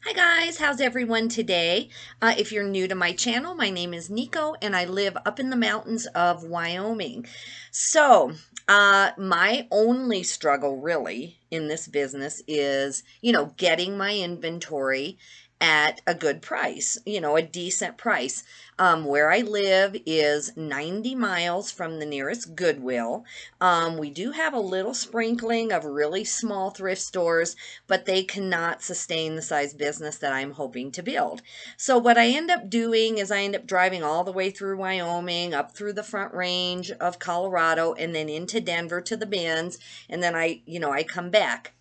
Hi guys, how's everyone today? If you're new to my channel, my name is Nico and I live up in the mountains of Wyoming. My only struggle really in this business is, getting my inventory at a good price, a decent price. Where I live is 90 miles from the nearest Goodwill. We do have a little sprinkling of really small thrift stores, but they cannot sustain the size business that I'm hoping to build. So what I end up doing is I end up driving all the way through Wyoming, up through the Front Range of Colorado, and then into Denver to the bins, and then I come back.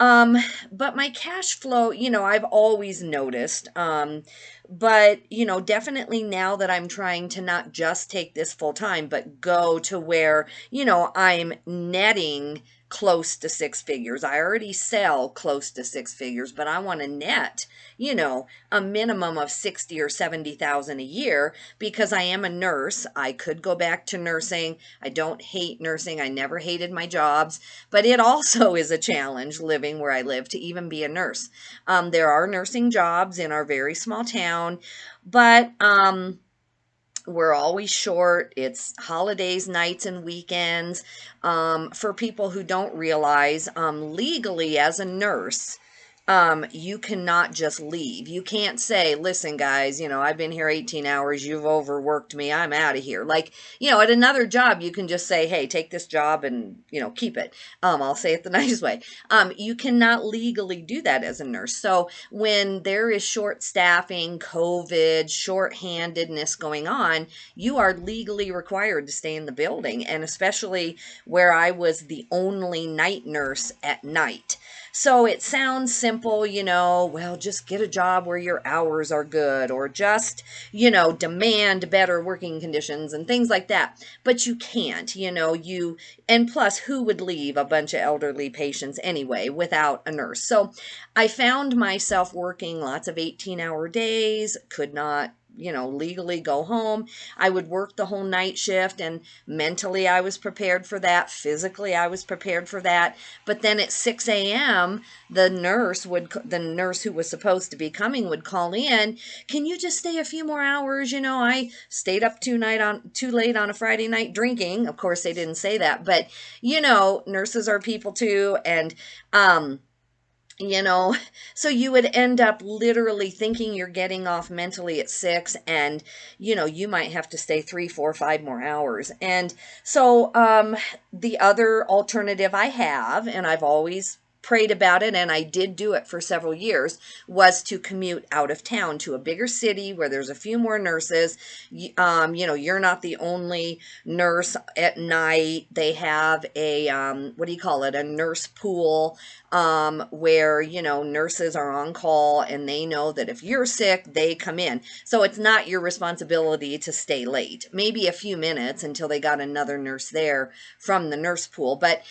Um, but my cash flow, I've always noticed, but definitely now that I'm trying to not just take this full time, but go to where, I'm netting close to six figures. I already sell close to six figures, but I want to net, a minimum of 60 or 70,000 a year because I am a nurse. I could go back to nursing. I don't hate nursing. I never hated my jobs, but it also is a challenge living where I live to even be a nurse. There are nursing jobs in our very small town, but we're always short. It's holidays, nights, and weekends. For people who don't realize, legally as a nurse, you cannot just leave. You can't say, listen, guys, I've been here 18 hours. You've overworked me. I'm out of here. Like, at another job, you can just say, hey, take this job and, keep it. I'll say it the nice way. You cannot legally do that as a nurse. So when there is short staffing, COVID, shorthandedness going on, you are legally required to stay in the building. And especially where I was the only night nurse at night. So it sounds simple, well, just get a job where your hours are good or just, demand better working conditions and things like that. But you can't, and plus, who would leave a bunch of elderly patients anyway without a nurse? So I found myself working lots of 18-hour days, could not legally go home. I would work the whole night shift, and mentally I was prepared for that. Physically I was prepared for that. But then at 6 a.m., the nurse who was supposed to be coming would call in, can you just stay a few more hours? I stayed up too late on a Friday night drinking. Of course they didn't say that, but nurses are people too. And, you know, so you would end up literally thinking you're getting off mentally at 6, and you might have to stay 3, 4, 5 more hours. And so the other alternative I have, and I've always prayed about it, and I did do it for several years, was to commute out of town to a bigger city where there's a few more nurses. You're not the only nurse at night. They have a what do you call it, a nurse pool, where nurses are on call, and they know that if you're sick, they come in. So it's not your responsibility to stay late. Maybe a few minutes until they got another nurse there from the nurse pool. But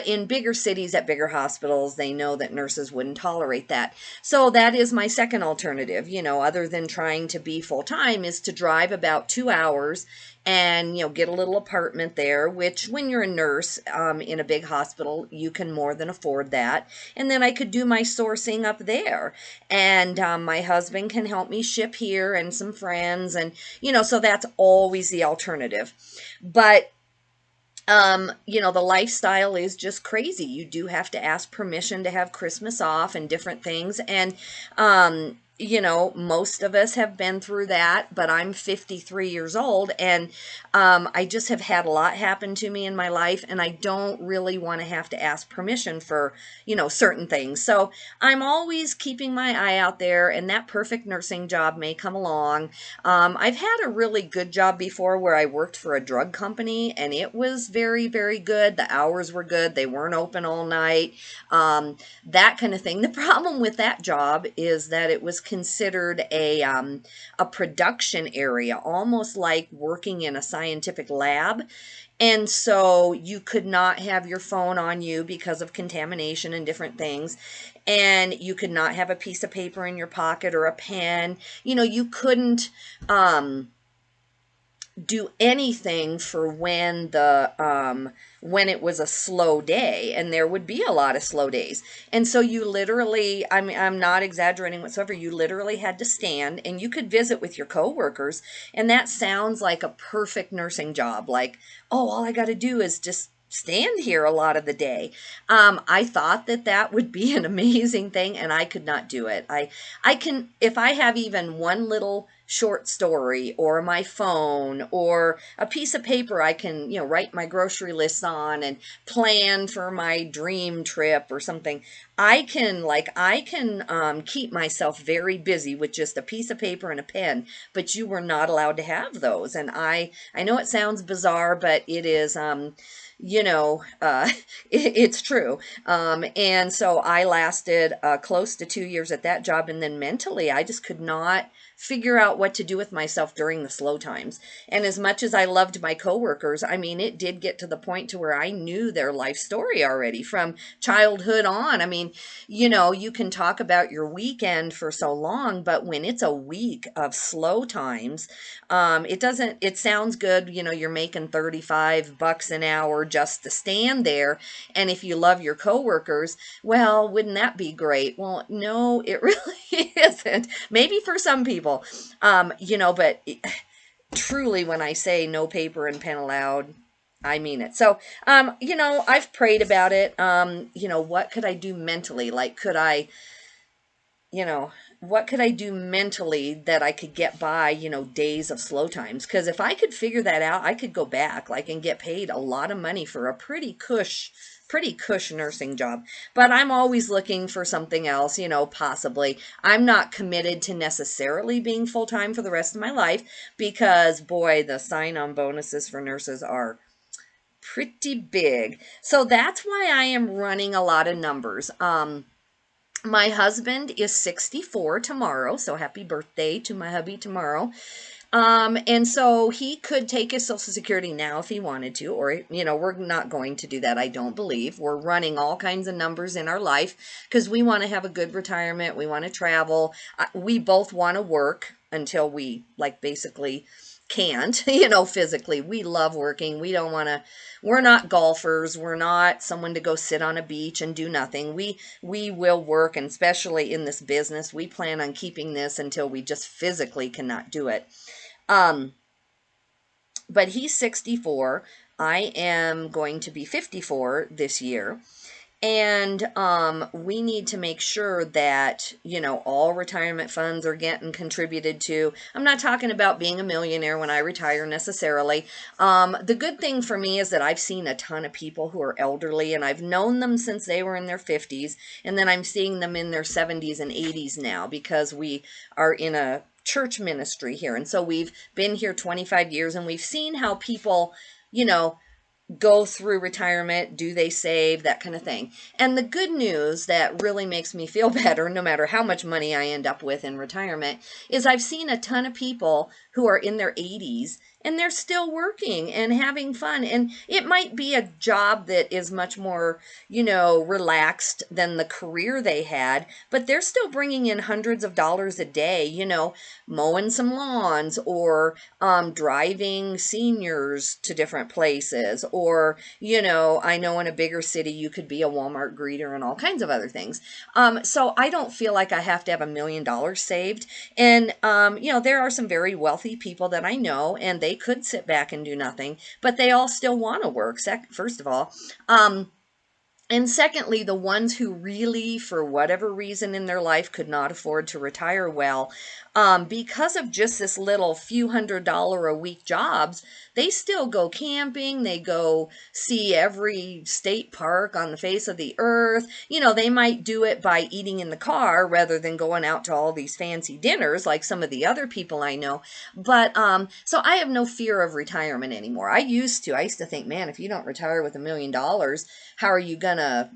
in bigger cities at bigger hospitals, they know that nurses wouldn't tolerate that. So that is my second alternative, other than trying to be full time, is to drive about 2 hours and get a little apartment there, which when you're a nurse in a big hospital, you can more than afford that. And then I could do my sourcing up there, and my husband can help me ship here, and some friends, and so that's always the alternative. But the lifestyle is just crazy. You do have to ask permission to have Christmas off and different things. And, most of us have been through that, but I'm 53 years old, and I just have had a lot happen to me in my life, and I don't really want to have to ask permission for, certain things. So I'm always keeping my eye out there, and that perfect nursing job may come along. I've had a really good job before where I worked for a drug company, and it was very, very good. The hours were good. They weren't open all night, that kind of thing. The problem with that job is that it was considered a production area, almost like working in a scientific lab. And so you could not have your phone on you because of contamination and different things. And you could not have a piece of paper in your pocket or a pen. You couldn't, do anything for when it was a slow day, and there would be a lot of slow days. And so you literally, I'm not exaggerating whatsoever, you literally had to stand, and you could visit with your coworkers, and that sounds like a perfect nursing job. Like, oh, all I got to do is just stand here a lot of the day. I thought that that would be an amazing thing, and I could not do it. I can, if I have even one little short story or my phone or a piece of paper I can, write my grocery lists on and plan for my dream trip or something. I can keep myself very busy with just a piece of paper and a pen, but you were not allowed to have those. And I know it sounds bizarre, but it is, it's true. And so I lasted close to 2 years at that job. And then mentally, I just could not figure out what to do with myself during the slow times. And as much as I loved my coworkers, I mean, it did get to the point to where I knew their life story already from childhood on. I mean, you can talk about your weekend for so long, but when it's a week of slow times, it sounds good. You're making 35 bucks an hour just to stand there. And if you love your coworkers, well, wouldn't that be great? Well, no, it really isn't. Maybe for some people, but truly when I say no paper and pen allowed, I mean it. So, I've prayed about it. What could I do mentally? Like, you know, what could I do mentally that I could get by, days of slow times? Because if I could figure that out, I could go back, like, and get paid a lot of money for a pretty cush nursing job. But I'm always looking for something else, possibly. I'm not committed to necessarily being full-time for the rest of my life because, boy, the sign-on bonuses for nurses are pretty big. So that's why I am running a lot of numbers. My husband is 64 tomorrow, so happy birthday to my hubby tomorrow. And so he could take his Social Security now if he wanted to, or, we're not going to do that, I don't believe. We're running all kinds of numbers in our life because we want to have a good retirement. We want to travel. We both want to work until we, like, basically can't, physically. We love working. We're not golfers. We're not someone to go sit on a beach and do nothing. We will work, and especially in this business, we plan on keeping this until we just physically cannot do it. But he's 64. I am going to be 54 this year. And we need to make sure that, all retirement funds are getting contributed to. I'm not talking about being a millionaire when I retire necessarily. The good thing for me is that I've seen a ton of people who are elderly, and I've known them since they were in their 50s. And then I'm seeing them in their 70s and 80s now because we are in a church ministry here. And so we've been here 25 years, and we've seen how people, go through retirement, do they save, that kind of thing. And the good news that really makes me feel better, no matter how much money I end up with in retirement, is I've seen a ton of people who are in their 80s and they're still working and having fun. And it might be a job that is much more, relaxed than the career they had, but they're still bringing in hundreds of dollars a day, mowing some lawns or driving seniors to different places. Or, I know in a bigger city, you could be a Walmart greeter and all kinds of other things. So I don't feel like I have to have $1 million saved. And, there are some very wealthy people that I know, and they could sit back and do nothing, but they all still want to work, first of all. And secondly, the ones who really, for whatever reason in their life, could not afford to retire well, because of just this little few $100 a week jobs, they still go camping. They go see every state park on the face of the earth. They might do it by eating in the car rather than going out to all these fancy dinners like some of the other people I know. But so I have no fear of retirement anymore. I used to think, man, if you don't retire with $1 million, how are you gonna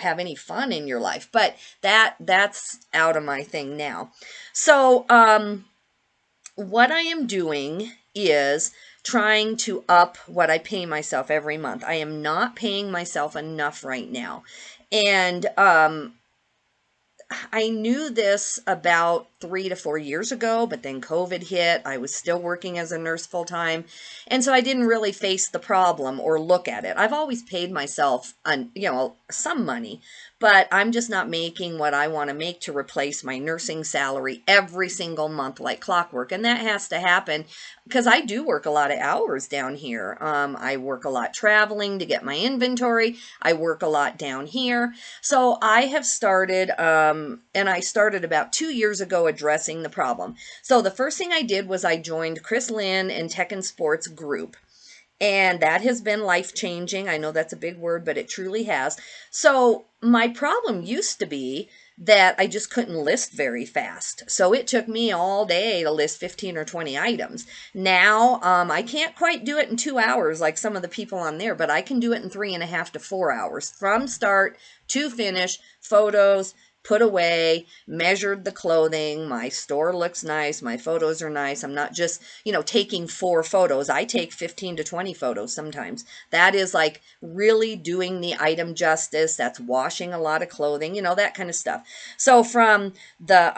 have any fun in your life? But that's out of my thing now. So what I am doing is trying to up what I pay myself every month. I am not paying myself enough right now. And I knew this about 3 to 4 years ago, but then COVID hit. I was still working as a nurse full time. And so I didn't really face the problem or look at it. I've always paid myself, some money, but I'm just not making what I want to make to replace my nursing salary every single month like clockwork. And that has to happen because I do work a lot of hours down here. I work a lot traveling to get my inventory. I work a lot down here. So I have started, and I started about 2 years ago addressing the problem. So the first thing I did was I joined Chris Lynn and Tech and Sports group. And that has been life changing. I know that's a big word, but it truly has. So my problem used to be that I just couldn't list very fast. So it took me all day to list 15 or 20 items. Now, I can't quite do it in 2 hours like some of the people on there, but I can do it in 3.5 to 4 hours from start to finish, photos, put away, measured the clothing. My store looks nice. My photos are nice. I'm not just, taking 4 photos. I take 15 to 20 photos sometimes. That is like really doing the item justice. That's washing a lot of clothing, that kind of stuff. So from the,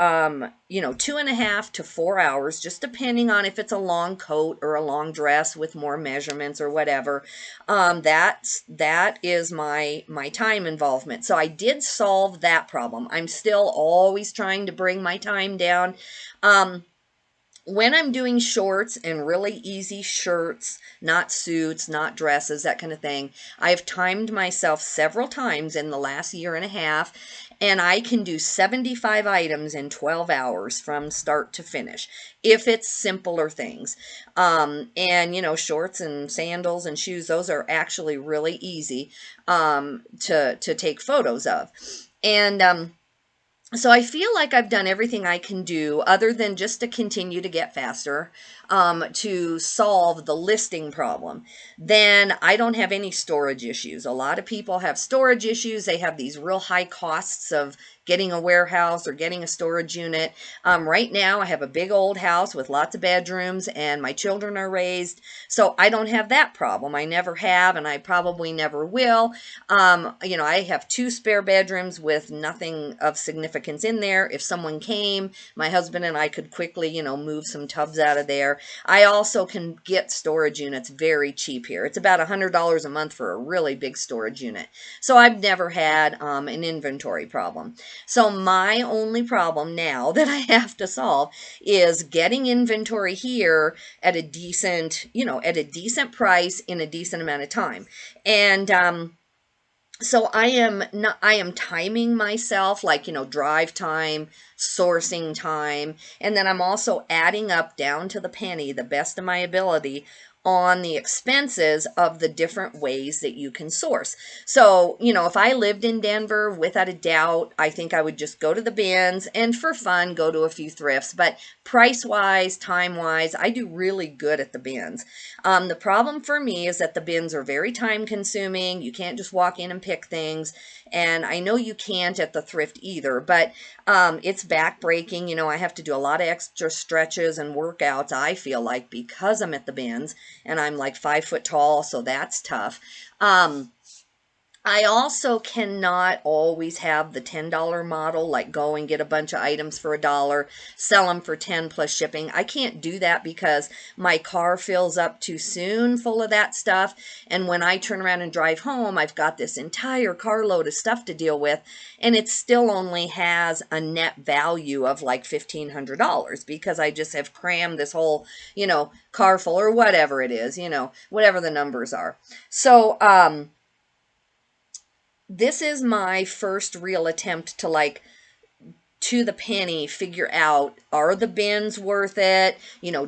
2.5 to 4 hours, just depending on if it's a long coat or a long dress with more measurements or whatever, that is my time involvement. So I did solve that problem. I'm still always trying to bring my time down. When I'm doing shorts and really easy shirts, not suits, not dresses, that kind of thing, I've timed myself several times in the last year and a half, and I can do 75 items in 12 hours from start to finish if it's simpler things. And shorts and sandals and shoes, those are actually really easy to take photos of. And so I feel like I've done everything I can do other than just to continue to get faster to solve the listing problem. Then I don't have any storage issues. A lot of people have storage issues. They have these real high costs of getting a warehouse or getting a storage unit. Right now I have a big old house with lots of bedrooms and my children are raised. So I don't have that problem. I never have and I probably never will. I have 2 spare bedrooms with nothing of significance in there. If someone came, my husband and I could quickly, move some tubs out of there. I also can get storage units very cheap here. It's about $100 a month for a really big storage unit. So I've never had an inventory problem. So my only problem now that I have to solve is getting inventory here at a decent, price in a decent amount of time. And so I am timing myself, like, drive time, sourcing time, and then I'm also adding up down to the penny, the best of my ability, on the expenses of the different ways that you can source. So, if I lived in Denver, without a doubt, I think I would just go to the bins and for fun, go to a few thrifts. But price-wise, time-wise, I do really good at the bins. The problem for me is that the bins are very time-consuming. You can't just walk in and pick things. And I know you can't at the thrift either, but it's back-breaking. I have to do a lot of extra stretches and workouts, I feel like, because I'm at the bins. And I'm like 5 foot tall, so that's tough. I also cannot always have the $10 model, like go and get a bunch of items for $1, sell them for 10 plus shipping. I can't do that because my car fills up too soon full of that stuff. And when I turn around and drive home, I've got this entire carload of stuff to deal with. And it still only has a net value of like $1,500 because I just have crammed this whole, car full or whatever it is, whatever the numbers are. So, this is my first real attempt to to the penny figure out, are the bins worth it?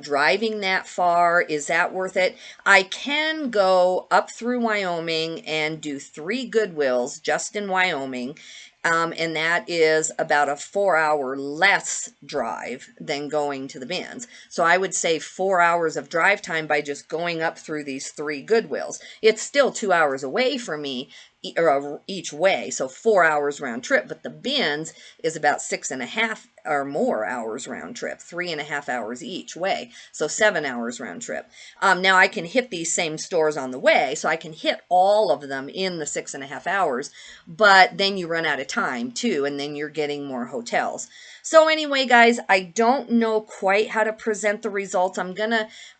Driving that far, is that worth it? I can go up through Wyoming and do 3 Goodwills just in Wyoming. And that is about a 4-hour less drive than going to the bins. So I would save 4 hours of drive time by just going up through these 3 Goodwills. It's still 2 hours away from me, each way, so 4 hours round trip, but the bins is about 6.5 or more hours round trip, 3.5 hours each way, so 7 hours round trip. Now I can hit these same stores on the way, so I can hit all of them in the 6.5 hours, but then you run out of time too, and then you're getting more hotels. So anyway, guys, I don't know quite how to present the results.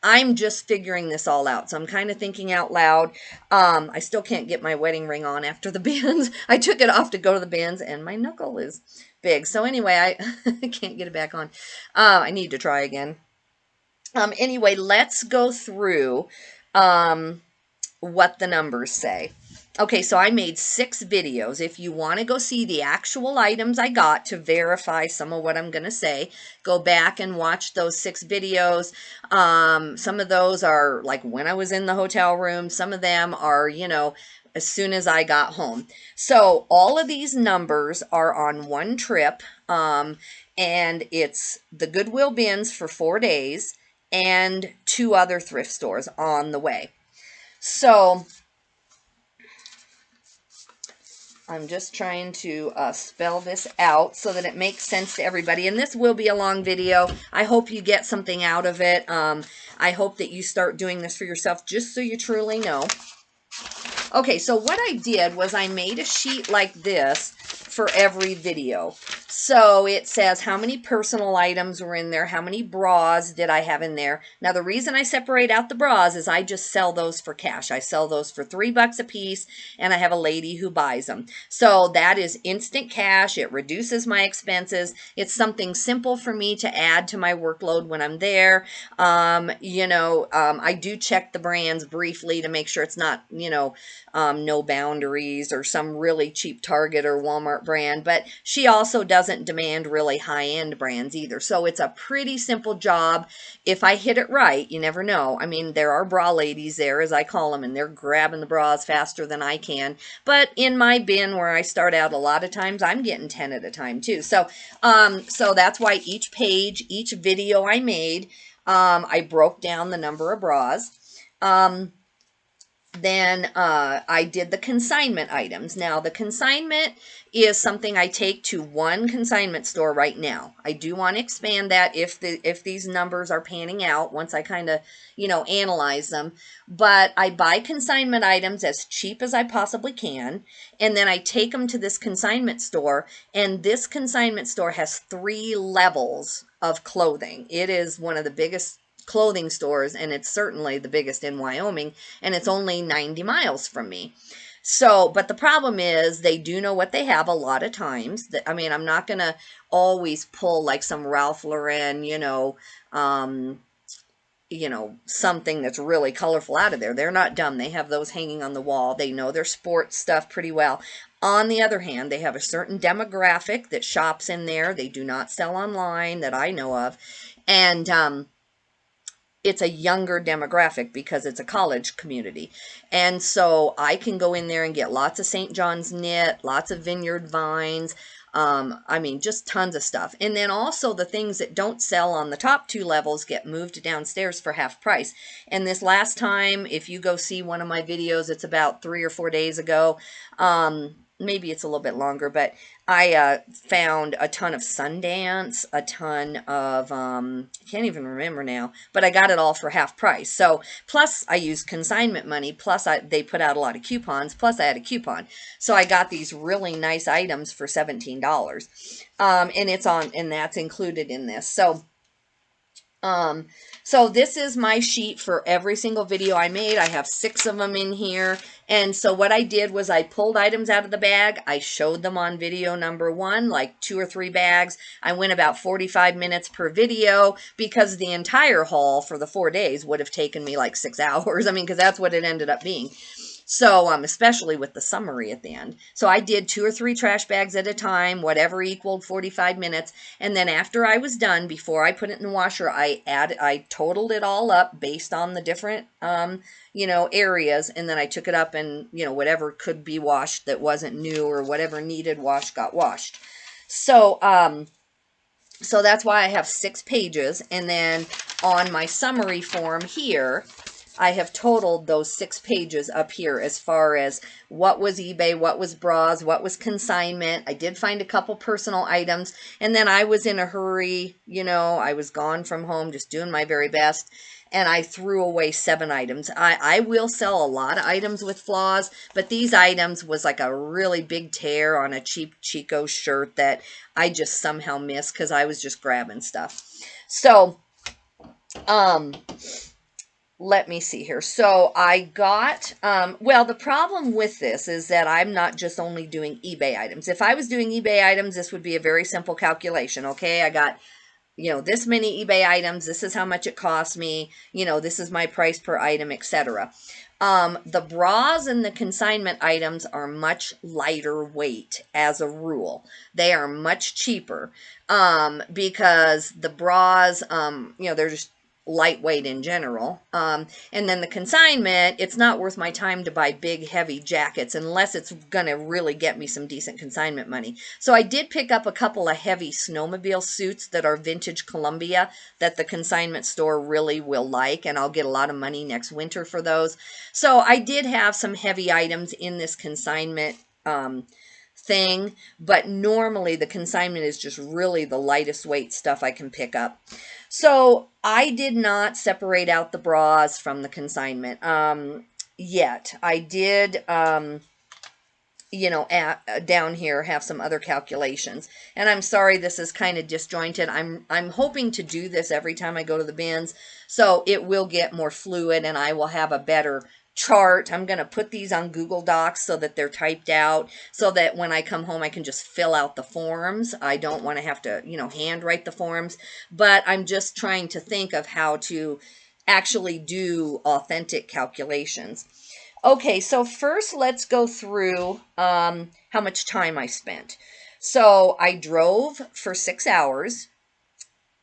I'm just figuring this all out. So I'm kind of thinking out loud. I still can't get my wedding ring on after the bins. I took it off to go to the bins and my knuckle is big. So anyway, I can't get it back on. I need to try again. Anyway, let's go through what the numbers say. Okay, so I made 6 videos. If you want to go see the actual items I got to verify some of what I'm going to say, go back and watch those 6 videos. Some of those are like when I was in the hotel room. Some of them are, you know, as soon as I got home. So all of these numbers are on one trip, and it's the Goodwill Bins for 4 days and 2 other thrift stores on the way. So I'm just trying to spell this out so that it makes sense to everybody. And this will be a long video. I hope you get something out of it. I hope that you start doing this for yourself just so you truly know. Okay, so what I did was I made a sheet like this for every video. So it says how many personal items were in there, how many bras did I have in there. Now the reason I separate out the bras is I just sell those for cash. I sell those for $3 a piece, and I have a lady who buys them. So that is instant cash. It reduces my expenses. It's something simple for me to add to my workload when I'm there. I do check the brands briefly to make sure it's not, No Boundaries or some really cheap Target or Walmart brand, but she also doesn't demand really high-end brands either. So it's a pretty simple job. If I hit it right, you never know. I mean, there are bra ladies there, as I call them, and they're grabbing the bras faster than I can. But in my bin where I start out, a lot of times I'm getting 10 at a time too. So that's why each page, each video I made, I broke down the number of bras. Then I did the consignment items. Now, the consignment is something I take to one consignment store right now. I do want to expand that if these numbers are panning out once I kind of, analyze them. But I buy consignment items as cheap as I possibly can, and then I take them to this consignment store, and this consignment store has 3 levels of clothing. It is one of the biggest clothing stores, and it's certainly the biggest in Wyoming, and it's only 90 miles from me. So, but the problem is they do know what they have a lot of times. I mean, I'm not going to always pull like some Ralph Lauren, something that's really colorful out of there. They're not dumb. They have those hanging on the wall. They know their sports stuff pretty well. On the other hand, they have a certain demographic that shops in there. They do not sell online that I know of. And, it's a younger demographic because it's a college community. And so I can go in there and get lots of St. John's knit, lots of Vineyard Vines, just tons of stuff. And then also the things that don't sell on the top 2 levels get moved downstairs for half price. And this last time, if you go see one of my videos, it's about 3 or 4 days ago, maybe it's a little bit longer, but I found a ton of Sundance, a ton of, I can't even remember now, but I got it all for half price. So, plus I used consignment money, plus they put out a lot of coupons, plus I had a coupon. So I got these really nice items for $17. And that's included in this. So this is my sheet for every single video I made. I have 6 of them in here. And so what I did was I pulled items out of the bag. I showed them on video number 1, like 2 or 3 bags. I went about 45 minutes per video because the entire haul for the 4 days would have taken me like 6 hours. I mean, because that's what it ended up being. So, especially with the summary at the end. So I did 2 or 3 trash bags at a time, whatever equaled 45 minutes. And then after I was done, before I put it in the washer, I totaled it all up based on the different, areas. And then I took it up and, whatever could be washed that wasn't new or whatever needed washed got washed. So, so that's why I have 6 pages. And then on my summary form here, I have totaled those 6 pages up here as far as what was eBay, what was bras, what was consignment. I did find a couple personal items, and then I was in a hurry, you know, I was gone from home just doing my very best, and I threw away 7 items. I will sell a lot of items with flaws, but these items was like a really big tear on a cheap Chico shirt that I just somehow missed because I was just grabbing stuff. So, let me see here. So I got, well, the problem with this is that I'm not just only doing eBay items. If I was doing eBay items, this would be a very simple calculation. Okay, I got, you know, this many eBay items, this is how much it cost me, you know, this is my price per item, etc. The bras and the consignment items are much lighter weight as a rule. They are much cheaper because the bras, you know, they're just lightweight in general. And then the consignment, it's not worth my time to buy big, heavy jackets unless it's going to really get me some decent consignment money. So I did pick up a couple of heavy snowmobile suits that are vintage Columbia that the consignment store really will like, and I'll get a lot of money next winter for those. So I did have some heavy items in this consignment thing, but normally the consignment is just really the lightest weight stuff I can pick up. So I did not separate out the bras from the consignment yet. I did, you know, down here have some other calculations. And I'm sorry this is kind of disjointed. I'm hoping to do this every time I go to the bins, so it will get more fluid and I will have a better chart. I'm going to put these on Google Docs so that they're typed out, so that when I come home I can just fill out the forms. I don't want to have to, you know, handwrite the forms, but I'm just trying to think of how to actually do authentic calculations. Okay, so first let's go through how much time I spent. So I drove for 6 hours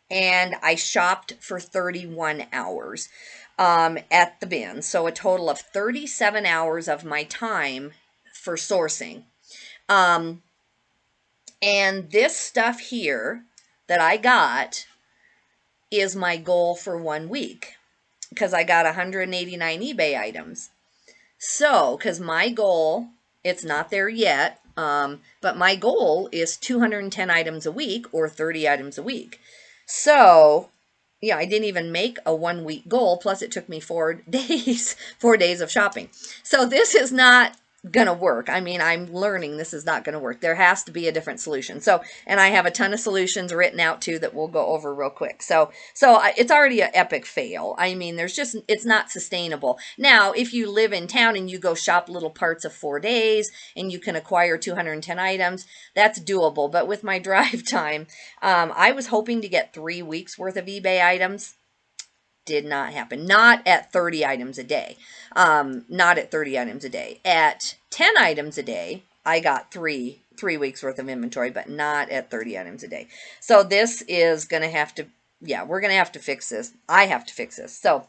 and I shopped for 31 hours at the bin. So a total of 37 hours of my time for sourcing. And this stuff here that I got is my goal for 1 week because I got 189 eBay items. So, because my goal, it's not there yet, but my goal is 210 items a week or 30 items a week. So, yeah, I didn't even make a 1 week goal. Plus it took me 4 days, 4 days of shopping. So this is not going to work. I mean, I'm learning this is not going to work. There has to be a different solution. So, and I have a ton of solutions written out too that we'll go over real quick. So it's already an epic fail. I mean, it's not sustainable. Now, if you live in town and you go shop little parts of 4 days and you can acquire 210 items, that's doable. But with my drive time, I was hoping to get 3 weeks worth of eBay items. Did not happen. Not at 30 items a day. Not at 30 items a day. At 10 items a day, I got three weeks worth of inventory, but not at 30 items a day. So this is going to have to, yeah, we're going to have to fix this. I have to fix this. So,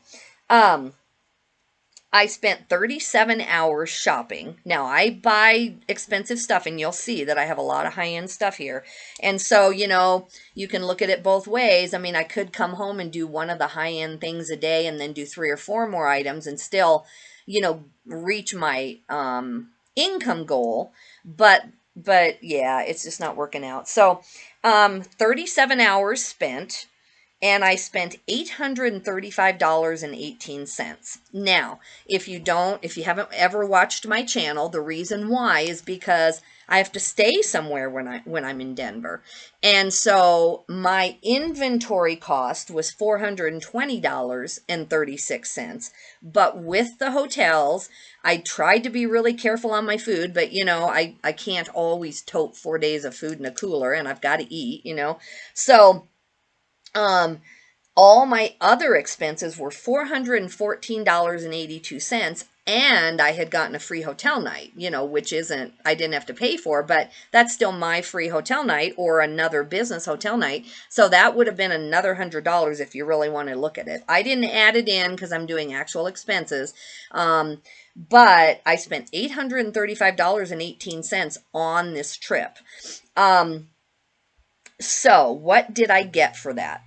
I spent 37 hours shopping. Now, I buy expensive stuff, and you'll see that I have a lot of high-end stuff here. And so, you know, you can look at it both ways. I mean, I could come home and do one of the high-end things a day and then do 3 or 4 more items and still, you know, reach my income goal. But yeah, it's just not working out. So, 37 hours spent. And I spent $835.18. Now, if you haven't ever watched my channel, the reason why is because I have to stay somewhere when I'm in Denver. And so my inventory cost was $420.36. But with the hotels, I tried to be really careful on my food, but you know, I can't always tote 4 days of food in a cooler, and I've got to eat, you know. So all my other expenses were $414.82, and I had gotten a free hotel night, you know, which I didn't have to pay for, but that's still my free hotel night or another business hotel night. So that would have been another $100 if you really want to look at it. I didn't add it in because I'm doing actual expenses. But I spent $835.18 on this trip. So what did I get for that?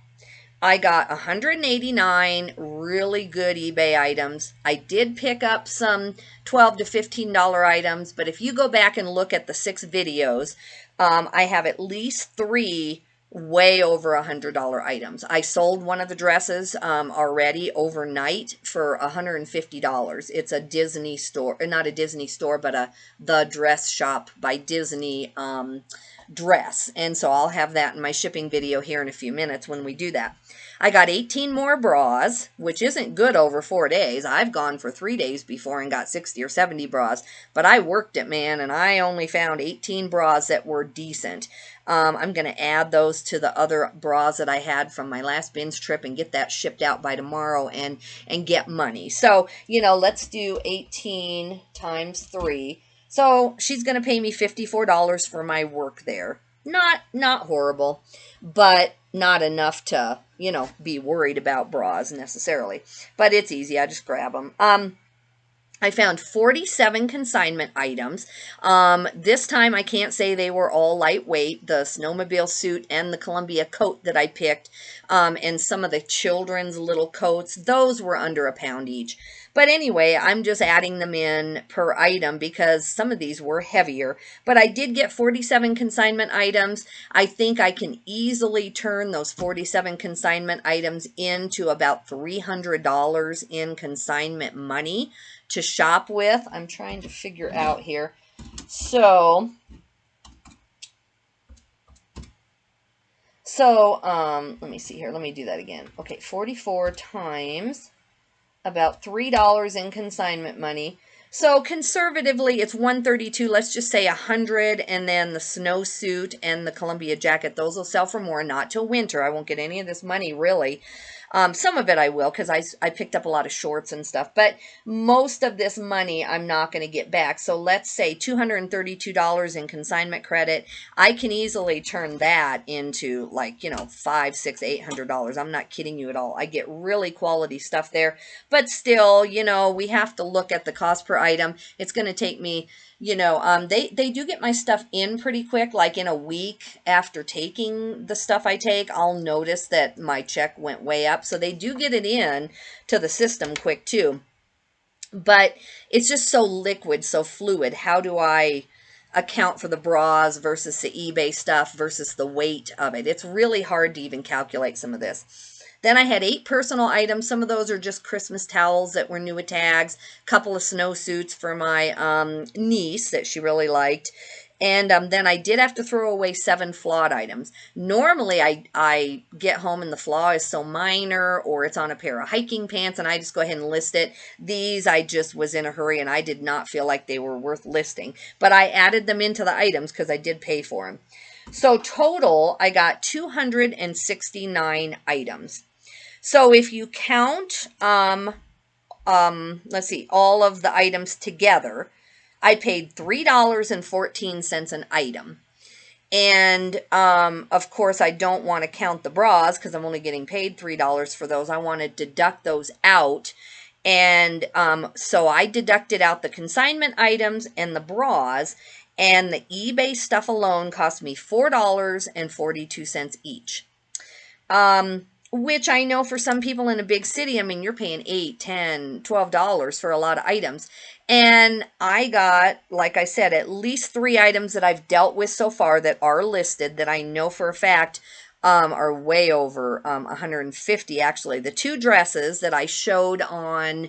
I got 189 really good eBay items. I did pick up some $12 to $15 items, but if you go back and look at the 6 videos, I have at least 3 way over $100 items. I sold one of the dresses already overnight for $150. It's a Disney store, not a Disney store, but the dress shop by Disney dress. And so I'll have that in my shipping video here in a few minutes when we do that. I got 18 more bras, which isn't good over 4 days. I've gone for 3 days before and got 60 or 70 bras, but I worked it, man, and I only found 18 bras that were decent. I'm going to add those to the other bras that I had from my last bins trip and get that shipped out by tomorrow and get money. So, let's do 18 times 3. So she's going to pay me $54 for my work there. Not horrible, but not enough to, be worried about bras necessarily. But it's easy. I just grab them. I found 47 consignment items. This time I can't say they were all lightweight. The snowmobile suit and the Columbia coat that I picked, and some of the children's little coats, those were under a pound each. But anyway, I'm just adding them in per item because some of these were heavier. But I did get 47 consignment items. I think I can easily turn those 47 consignment items into about $300 in consignment money to shop with. I'm trying to figure out here. So let me see here. Let me do that again. Okay, 44 times about $3 in consignment money. So conservatively, it's 132. Let's just say 100, and then the snowsuit and the Columbia jacket, those will sell for more. Not till winter. I won't get any of this money really. Some of it I will because I picked up a lot of shorts and stuff. But most of this money I'm not going to get back. So let's say $232 in consignment credit. I can easily turn that into like, $500, $600, $800. I'm not kidding you at all. I get really quality stuff there. But still, we have to look at the cost per item. It's going to take me, they do get my stuff in pretty quick. Like in a week after taking the stuff I take, I'll notice that my check went way up. So they do get it in to the system quick too. But it's just so liquid, so fluid. How do I account for the bras versus the eBay stuff versus the weight of it? It's really hard to even calculate some of this. Then I had 8 personal items. Some of those are just Christmas towels that were new with tags. A couple of snowsuits for my niece that she really liked. And then I did have to throw away 7 flawed items. Normally, I get home and the flaw is so minor or it's on a pair of hiking pants and I just go ahead and list it. These I just was in a hurry and I did not feel like they were worth listing. But I added them into the items because I did pay for them. So total, I got 269 items. So if you count, let's see, all of the items together, I paid $3.14 an item. And, of course, I don't want to count the bras because I'm only getting paid $3 for those. I want to deduct those out. And so I deducted out the consignment items and the bras. And the eBay stuff alone cost me $4.42 each. Which I know for some people in a big city, I mean, you're paying $8, $10, $12 for a lot of items. And I got, like I said, at least 3 items that I've dealt with so far that are listed that I know for a fact are way over 150 actually. The 2 dresses that I showed on,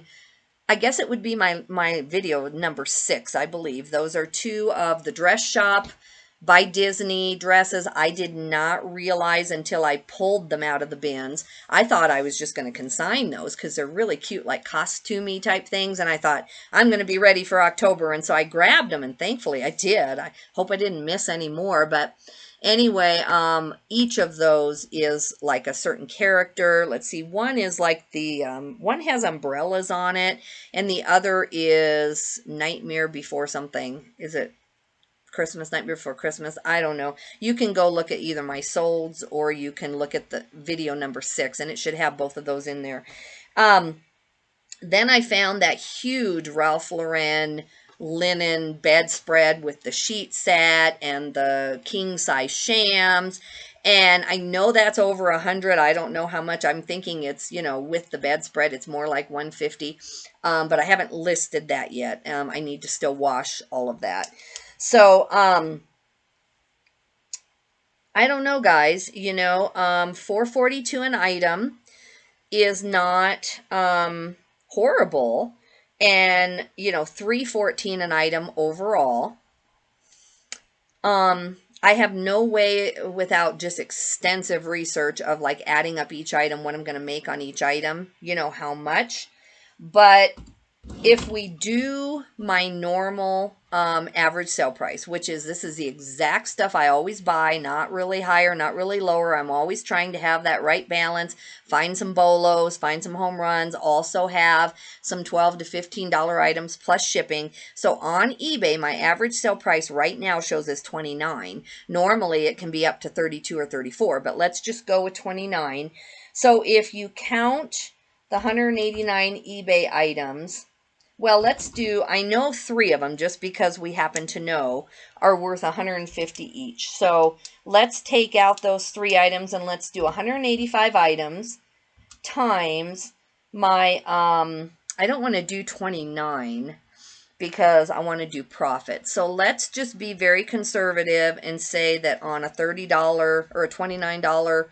I guess it would be my video number 6, I believe. Those are 2 of the dress shop by Disney dresses. I did not realize until I pulled them out of the bins. I thought I was just going to consign those because they're really cute, like costumey type things. And I thought, I'm going to be ready for October. And so I grabbed them, and thankfully I did. I hope I didn't miss any more. But anyway, each of those is like a certain character. Let's see, one is like the, one has umbrellas on it, and the other is Nightmare Before something. Is it Christmas, Nightmare Before Christmas? I don't know. You can go look at either my solds or you can look at the video number 6, and it should have both of those in there. Then I found that huge Ralph Lauren linen bedspread with the sheet set and the king size shams. And I know that's over 100. I don't know how much. I'm thinking it's, you know, with the bedspread, it's more like 150. But I haven't listed that yet. I need to still wash all of that. So, I don't know, guys. You know, 442 an item is not horrible, and you know, 314 an item overall. I have no way without just extensive research of like adding up each item, what I'm going to make on each item, you know, how much. But if we do my normal average sale price, which is, this is the exact stuff I always buy, not really higher, not really lower. I'm always trying to have that right balance, find some bolos, find some home runs, also have some $12 to $15 items plus shipping. So on eBay, my average sale price right now shows as 29. Normally it can be up to 32 or 34, but let's just go with 29. So if you count the 189 eBay items, well, let's do, I know 3 of them just because we happen to know are worth 150 each. So let's take out those 3 items and let's do 185 items times my, I don't want to do 29 because I want to do profit. So let's just be very conservative and say that on a $30 or a $29,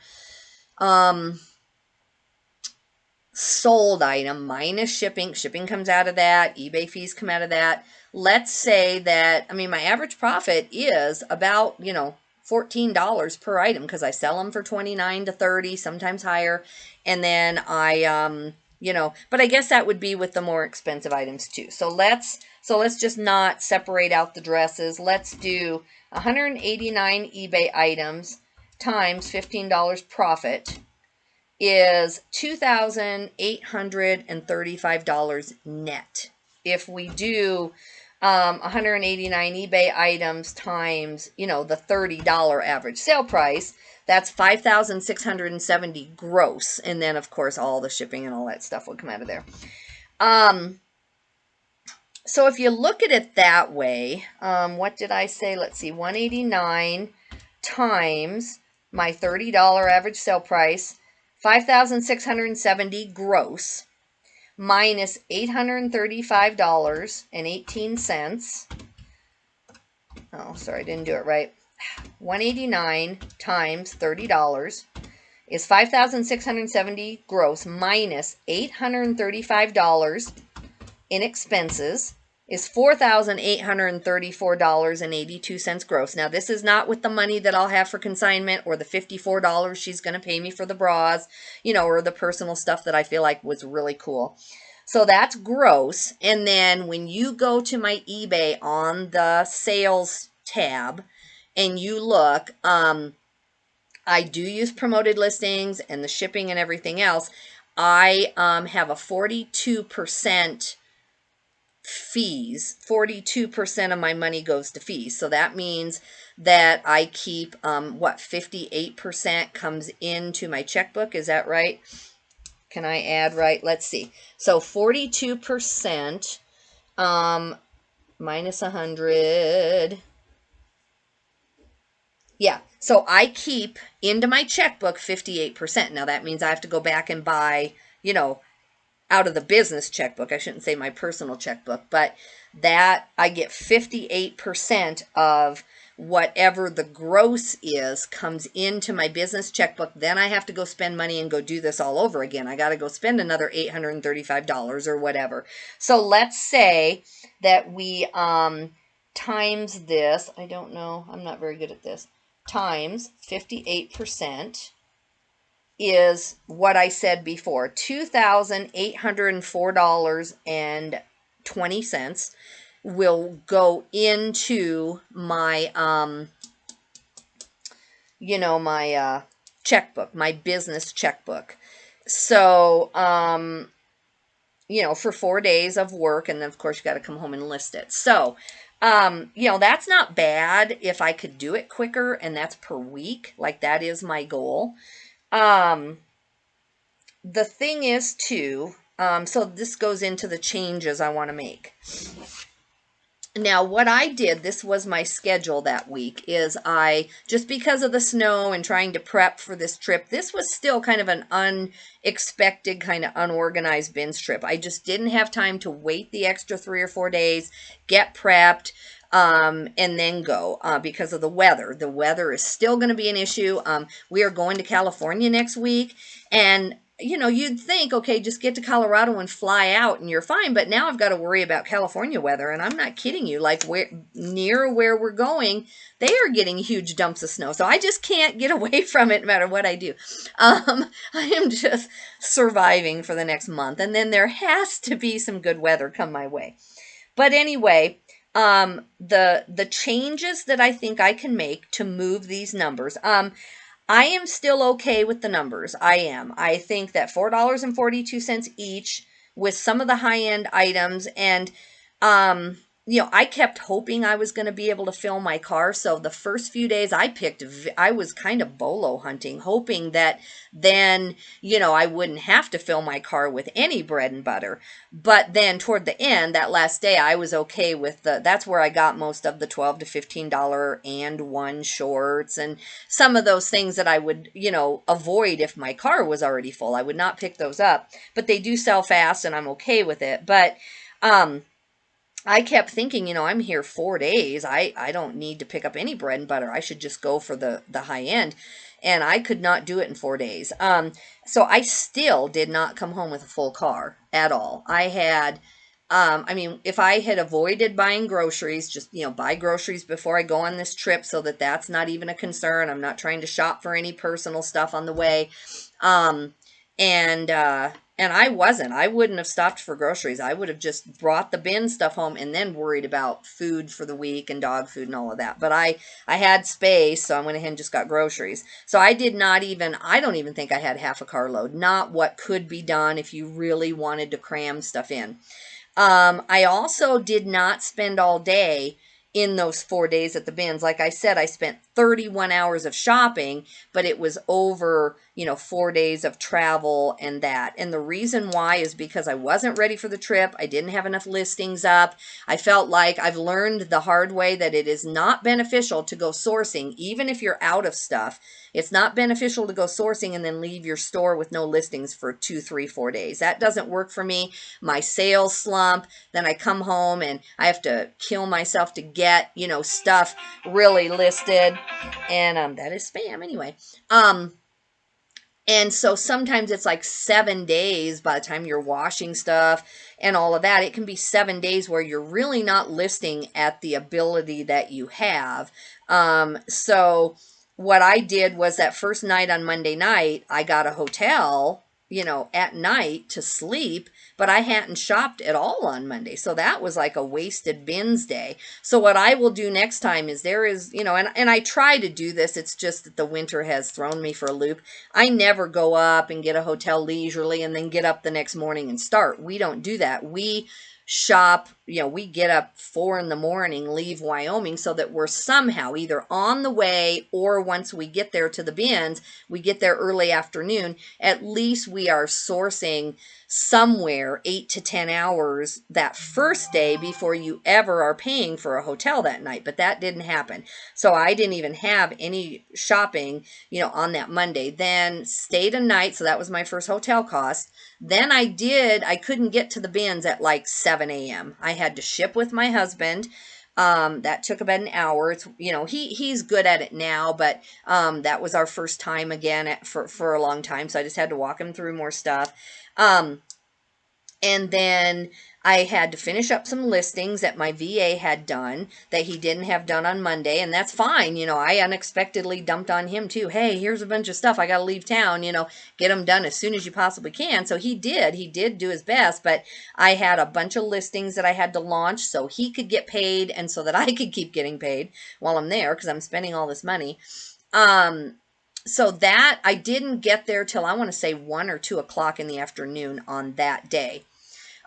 sold item minus shipping, shipping comes out of that, eBay fees come out of that. Let's say that, I mean, my average profit is about, you know, $14 per item because I sell them for 29 to 30, sometimes higher. And then I, you know, but I guess that would be with the more expensive items too. So let's just not separate out the dresses. Let's do 189 eBay items times $15 profit is $2,835 net. If we do 189 eBay items times, you know, the $30 average sale price, that's 5,670 gross. And then, of course, all the shipping and all that stuff would come out of there. So if you look at it that way, what did I say? Let's see, 189 times my $30 average sale price, 5,670 gross, minus $835.18. Oh, sorry, I didn't do it right. 189 times $30 is 5,670 gross minus $835 in expenses is $4,834.82 gross. Now, this is not with the money that I'll have for consignment or the $54 she's going to pay me for the bras, you know, or the personal stuff that I feel like was really cool. So that's gross. And then when you go to my eBay on the sales tab and you look, I do use promoted listings and the shipping and everything else. I have a 42% fees. 42% of my money goes to fees. So that means that I keep, 58% comes into my checkbook. Is that right? Can I add right? Let's see. So 42% minus 100. Yeah, so I keep into my checkbook 58%. Now that means I have to go back and buy, you know, out of the business checkbook. I shouldn't say my personal checkbook, but that I get 58% of whatever the gross is comes into my business checkbook. Then I have to go spend money and go do this all over again. I got to go spend another $835 or whatever. So let's say that we times this. I don't know. I'm not very good at this. Times 58%. Is what I said before, $2,804.20 will go into my, you know, my checkbook, my business checkbook. So, you know, for 4 days of work, and then of course you got to come home and list it. So, you know, that's not bad if I could do it quicker, and that's per week. Like, that is my goal. The thing is too, so this goes into the changes I want to make. Now, what I did, this was my schedule that week, is I, just because of the snow and trying to prep for this trip, this was still kind of an unexpected, kind of unorganized bins trip. I just didn't have time to wait the extra 3 or 4 days, get prepped, and then go because of the weather. The weather is still going to be an issue. We are going to California next week, and you'd think, okay, just get to Colorado and fly out and you're fine. But now I've got to worry about California weather. And I'm not kidding you. Like near where we're going, they are getting huge dumps of snow. So I just can't get away from it no matter what I do. I am just surviving for the next month. And then there has to be some good weather come my way. But anyway, the changes that I think I can make to move these numbers, I am still okay with the numbers. I am. I think that $4.42 each with some of the high-end items, and I kept hoping I was going to be able to fill my car. So the first few days I was kind of bolo hunting, hoping that then, I wouldn't have to fill my car with any bread and butter. But then toward the end, that last day, I was okay with that's where I got most of the $12 to $15 and one shorts and some of those things that I would, avoid if my car was already full. I would not pick those up, but they do sell fast and I'm okay with it. But, I kept thinking, I'm here 4 days. I don't need to pick up any bread and butter. I should just go for the high end. And I could not do it in 4 days. So I still did not come home with a full car at all. I had, if I had avoided buying groceries, just, buy groceries before I go on this trip so that that's not even a concern. I'm not trying to shop for any personal stuff on the way. And I wouldn't have stopped for groceries. I would have just brought the bin stuff home and then worried about food for the week and dog food and all of that. But I had space, so I went ahead and just got groceries. So I don't even think I had half a carload. Not what could be done if you really wanted to cram stuff in. I also did not spend all day in those 4 days at the bins. Like I said, I spent 31 hours of shopping, but it was over, 4 days of travel and that. And the reason why is because I wasn't ready for the trip. I didn't have enough listings up. I felt like I've learned the hard way that it is not beneficial to go sourcing, even if you're out of stuff. It's not beneficial to go sourcing and then leave your store with no listings for 2, 3, 4 days. That doesn't work for me. My sales slump. Then I come home and I have to kill myself to get, stuff really listed. And that is spam anyway. And so sometimes it's like 7 days by the time you're washing stuff and all of that. It can be 7 days where you're really not listing at the ability that you have. So what I did was that first night on Monday night, I got a hotel, at night to sleep, but I hadn't shopped at all on Monday. So that was like a wasted bins day. So what I will do next time is and I try to do this. It's just that the winter has thrown me for a loop. I never go up and get a hotel leisurely and then get up the next morning and start. We don't do that. We shop, we get up 4 a.m, leave Wyoming so that we're somehow either on the way or once we get there to the bins, we get there early afternoon. At least we are sourcing somewhere 8 to 10 hours that first day before you ever are paying for a hotel that night. But that didn't happen. So I didn't even have any shopping, on that Monday. Then stayed a night. So that was my first hotel cost. Then I couldn't get to the bins at like 7 a.m. I had to ship with my husband. That took about an hour. It's, he's good at it now, but, that was our first time again for a long time. So I just had to walk him through more stuff. And then I had to finish up some listings that my VA had done that he didn't have done on Monday. And that's fine. I unexpectedly dumped on him too. Hey, here's a bunch of stuff. I got to leave town, get them done as soon as you possibly can. So he did do his best, but I had a bunch of listings that I had to launch so he could get paid and so that I could keep getting paid while I'm there because I'm spending all this money. So that I didn't get there till I want to say 1 or 2 o'clock in the afternoon on that day.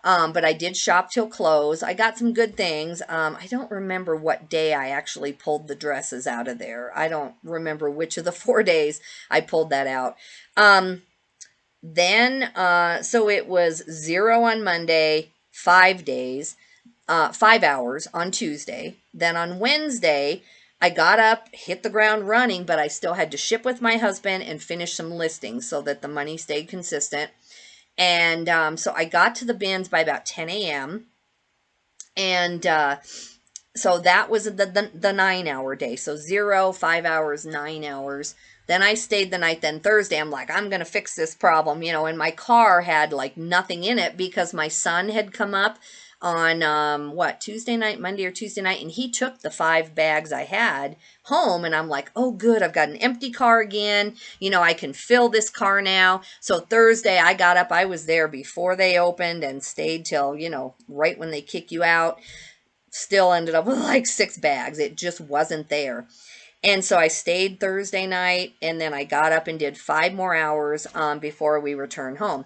But I did shop till close. I got some good things. I don't remember what day I actually pulled the dresses out of there. I don't remember which of the 4 days I pulled that out. So it was 0 on Monday, 5 days. 5 hours on Tuesday. Then on Wednesday, I got up, hit the ground running, but I still had to ship with my husband and finish some listings so that the money stayed consistent. And so I got to the bins by about 10 a.m. And so that was the 9 hour day. So 0, 5 hours, 9 hours. Then I stayed the night. Then Thursday, I'm like, I'm going to fix this problem, and my car had like nothing in it because my son had come up on Tuesday night, Monday or Tuesday night, and he took the 5 bags I had home, and I'm like, oh good, I've got an empty car again, I can fill this car now. So Thursday I got up, I was there before they opened and stayed till right when they kick you out. Still ended up with like 6 bags. It just wasn't there. And so I stayed Thursday night, and then I got up and did 5 more hours before we returned home.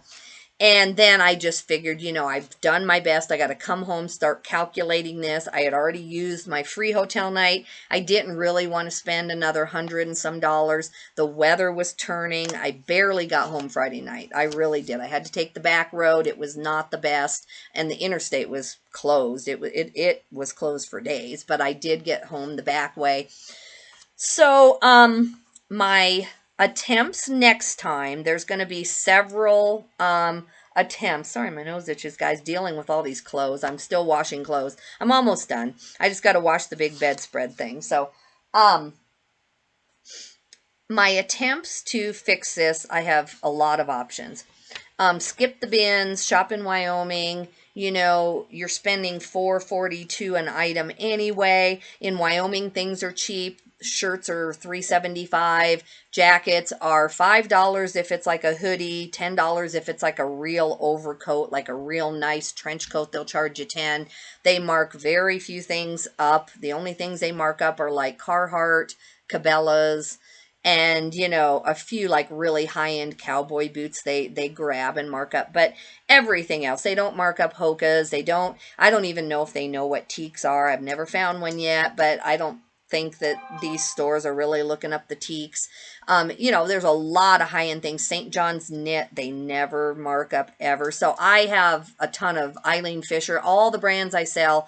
And then I just figured, I've done my best. I got to come home, start calculating this. I had already used my free hotel night. I didn't really want to spend another $100 and some. The weather was turning. I barely got home Friday night. I really did. I had to take the back road. It was not the best. And the interstate was closed. It was closed for days, but I did get home the back way. So, my attempts next time, there's going to be several attempts. Sorry, my nose itches, guys, dealing with all these clothes. I'm still washing clothes. I'm almost done. I just got to wash the big bedspread thing. So, my attempts to fix this, I have a lot of options. Skip the bins, shop in Wyoming. You're spending $4.42 an item anyway. In Wyoming, things are cheap. Shirts are $3.75. Jackets are $5 if it's like a hoodie, $10 if it's like a real overcoat, like a real nice trench coat. They'll charge you $10. They mark very few things up. The only things they mark up are like Carhartt, Cabela's, and a few like really high-end cowboy boots they grab and mark up, but everything else they don't mark up. Hoka's, I don't even know if they know what teaks are. I've never found one yet, but I don't think that these stores are really looking up the teaks. There's a lot of high-end things. St. John's Knit, they never mark up ever. So I have a ton of Eileen Fisher, all the brands I sell.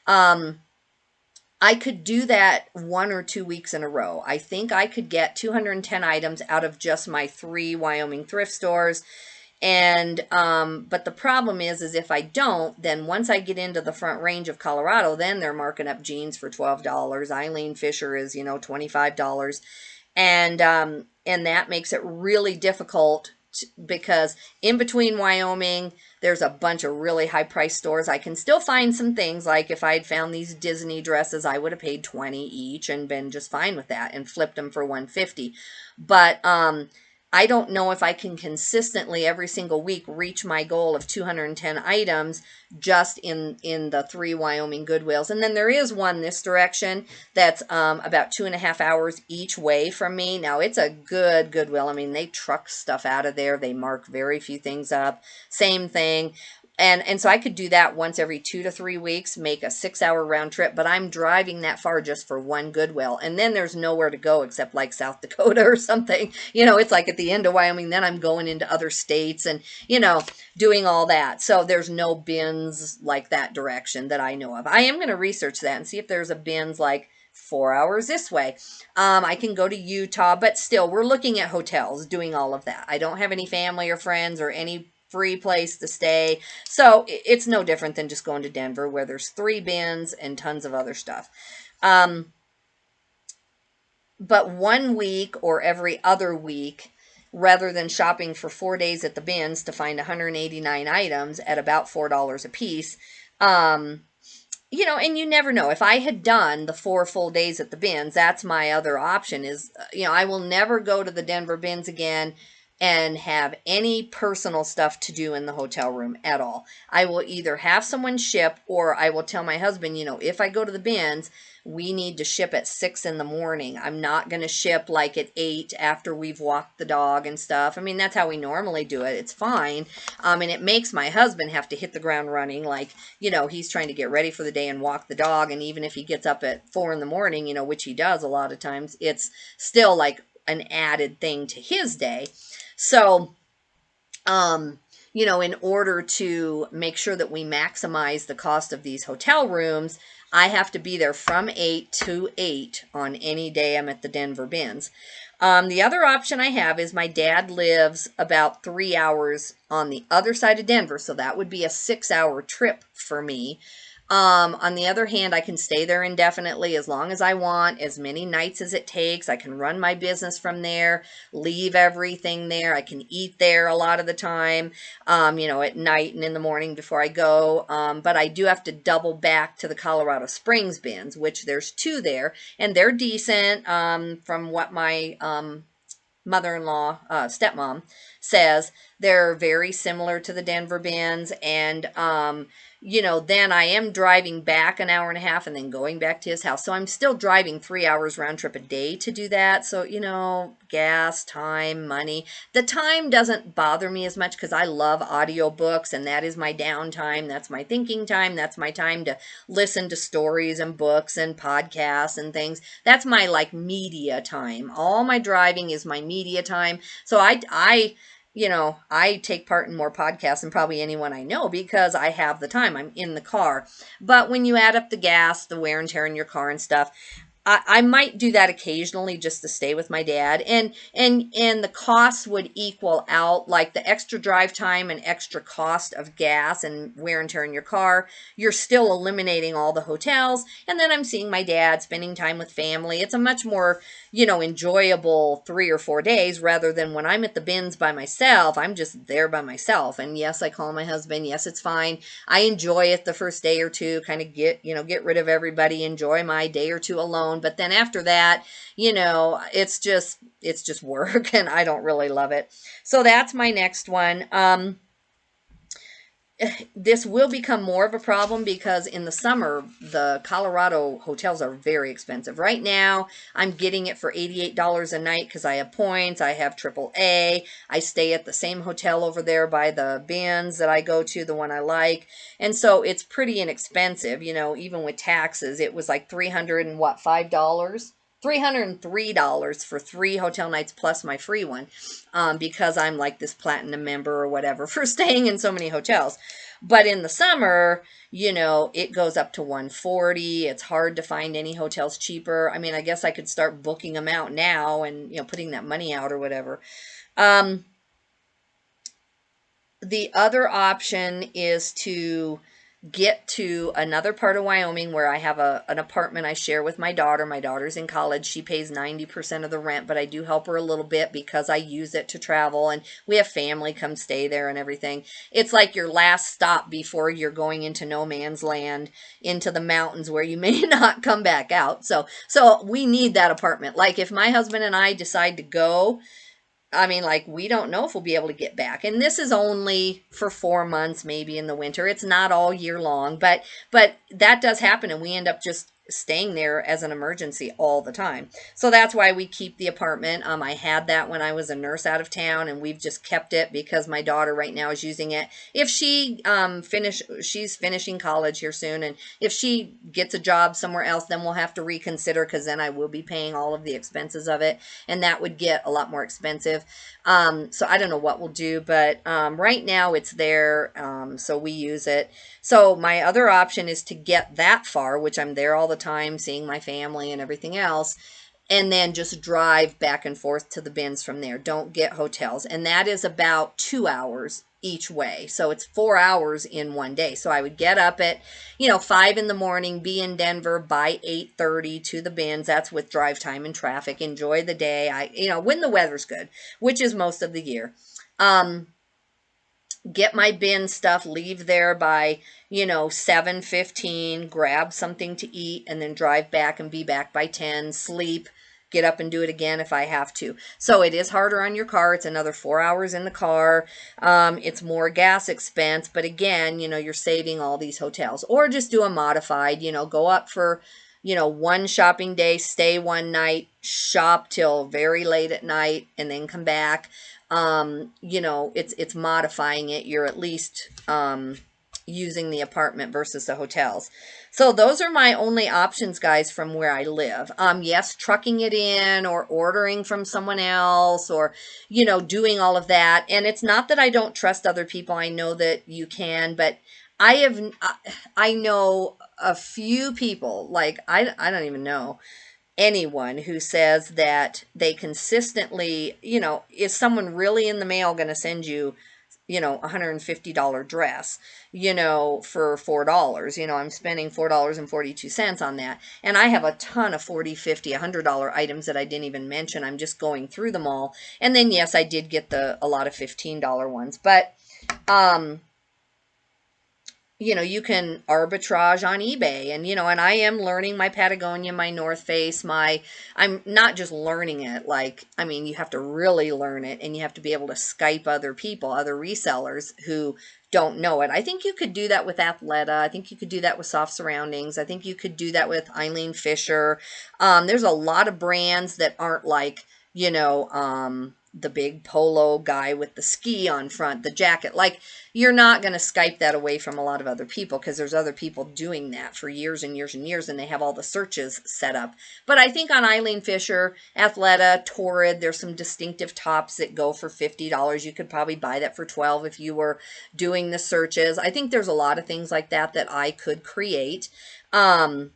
I could do that 1 or 2 weeks in a row. I think I could get 210 items out of just my 3 Wyoming thrift stores. And, but the problem is if I don't, then once I get into the Front Range of Colorado, then they're marking up jeans for $12. Eileen Fisher is, $25. And that makes it really difficult because in between Wyoming, there's a bunch of really high price stores. I can still find some things, like if I had found these Disney dresses, I would have paid $20 each and been just fine with that and flipped them for $150. But I don't know if I can consistently every single week reach my goal of 210 items just in the 3 Wyoming Goodwills. And then there is one this direction that's about 2.5 hours each way from me. Now, it's a good Goodwill. I mean, they truck stuff out of there. They mark very few things up. Same thing. And so I could do that once every 2 to 3 weeks, make a 6-hour round trip, but I'm driving that far just for one Goodwill. And then there's nowhere to go except like South Dakota or something. It's like at the end of Wyoming, then I'm going into other states and, doing all that. So there's no bins like that direction that I know of. I am going to research that and see if there's a bins like 4 hours this way. I can go to Utah, but still, we're looking at hotels doing all of that. I don't have any family or friends or any free place to stay. So it's no different than just going to Denver where there's 3 bins and tons of other stuff. But 1 week or every other week, rather than shopping for 4 days at the bins to find 189 items at about $4 a piece, and you never know. If I had done the 4 full days at the bins, that's my other option is, I will never go to the Denver bins again and have any personal stuff to do in the hotel room at all. I will either have someone ship, or I will tell my husband, if I go to the bins, we need to ship at 6 in the morning. I'm not going to ship like at 8 after we've walked the dog and stuff. I mean, that's how we normally do it. It's fine. And it makes my husband have to hit the ground running. Like, he's trying to get ready for the day and walk the dog. And even if he gets up at 4 in the morning, which he does a lot of times, it's still like an added thing to his day. So, in order to make sure that we maximize the cost of these hotel rooms, I have to be there from 8 to 8 on any day I'm at the Denver Bins. The other option I have is my dad lives about 3 hours on the other side of Denver, so that would be a 6-hour trip for me. On the other hand, I can stay there indefinitely as long as I want, as many nights as it takes. I can run my business from there, leave everything there. I can eat there a lot of the time, at night and in the morning before I go. But I do have to double back to the Colorado Springs bins, which there's two there, and they're decent from what my mother-in-law, stepmom, says. They're very similar to the Denver Bins, and then I am driving back an hour and a half and then going back to his house. So I'm still driving 3 hours round trip a day to do that. So, gas, time, money. The time doesn't bother me as much because I love audiobooks, and that is my downtime. That's my thinking time. That's my time to listen to stories and books and podcasts and things. That's my media time. All my driving is my media time. So I take part in more podcasts than probably anyone I know because I have the time. I'm in the car. But when you add up the gas, the wear and tear in your car and stuff, I might do that occasionally just to stay with my dad, and the costs would equal out, like the extra drive time and extra cost of gas and wear and tear in your car. You're still eliminating all the hotels, and then I'm seeing my dad, spending time with family. It's a much more enjoyable 3 or 4 days rather than when I'm at the bins by myself. I'm just there by myself, and yes, I call my husband. Yes, it's fine. I enjoy it the first day or two, kind of get rid of everybody, enjoy my day or two alone. But then after that, it's just work, and I don't really love it. So that's my next one. This will become more of a problem because in the summer, the Colorado hotels are very expensive. Right now, I'm getting it for $88 a night because I have points. I have AAA. I stay at the same hotel over there by the Bins that I go to, the one I like. And so it's pretty inexpensive, even with taxes. It was like $305. $303 for 3 hotel nights plus my free one, because I'm like this platinum member or whatever for staying in so many hotels. But in the summer, it goes up to $140. It's hard to find any hotels cheaper. I mean, I guess I could start booking them out now and, putting that money out or whatever. The other option is to get to another part of Wyoming where I have an apartment I share with my daughter. My daughter's in college. She pays 90% of the rent, but I do help her a little bit because I use it to travel, and we have family come stay there and everything. It's like your last stop before you're going into no man's land, into the mountains where you may not come back out. So we need that apartment. Like if my husband and I decide to go, I mean, we don't know if we'll be able to get back. And this is only for 4 months, maybe in the winter. It's not all year long, but that does happen, and we end up just staying there as an emergency all the time. So that's why we keep the apartment. I had that when I was a nurse out of town, and we've just kept it because my daughter right now is using it. If she she's finishing college here soon, and if she gets a job somewhere else, then we'll have to reconsider, because then I will be paying all of the expenses of it, and that would get a lot more expensive. So I don't know what we'll do, but right now it's there, so we use it. So my other option is to get that far, which I'm there all the time, seeing my family and everything else, and then just drive back and forth to the Bins from there. Don't get hotels. And that is about 2 hours each way. So it's 4 hours in one day. So I would get up at, 5 in the morning, be in Denver by 8:30 to the Bins. That's with drive time and traffic. Enjoy the day. When the weather's good, which is most of the year. Get my bin stuff, leave there by, 7:15, grab something to eat, and then drive back and be back by 10, sleep, get up and do it again if I have to. So it is harder on your car. It's another 4 hours in the car. It's more gas expense, but again, you're saving all these hotels. Or just do a modified, go up for, one shopping day, stay one night, shop till very late at night, and then come back. It's modifying it. You're at least using the apartment versus the hotels. So those are my only options, guys, from where I live. Yes, trucking it in or ordering from someone else or, doing all of that. And it's not that I don't trust other people. I know that you can, but I know a few people, like I don't even know anyone who says that they consistently, is someone really in the mail going to send you, $150 dress, for $4? I'm spending $4.42 on that. And I have a ton of 40, 50, $100 items that I didn't even mention. I'm just going through them all. And then, yes, I did get a lot of $15 ones, but, you can arbitrage on eBay and I am learning my Patagonia, my North Face, I'm not just learning it. You have to really learn it and you have to be able to Skype other people, other resellers who don't know it. I think you could do that with Athleta. I think you could do that with Soft Surroundings. I think you could do that with Eileen Fisher. There's a lot of brands that aren't like, the big polo guy with the ski on front, the jacket. You're not going to Skype that away from a lot of other people because there's other people doing that for years and years and years, and they have all the searches set up. But I think on Eileen Fisher, Athleta, Torrid, there's some distinctive tops that go for $50. You could probably buy that for $12 if you were doing the searches. I think there's a lot of things like that that I could create. But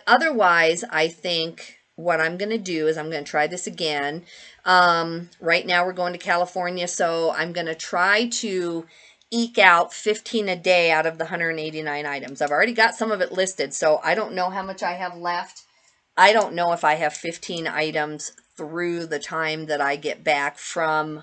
otherwise, I think what I'm going to do is I'm going to try this again. Right now we're going to California, so I'm going to try to eke out 15 a day out of the 189 items. I've already got some of it listed, so I don't know how much I have left. I don't know if I have 15 items through the time that I get back from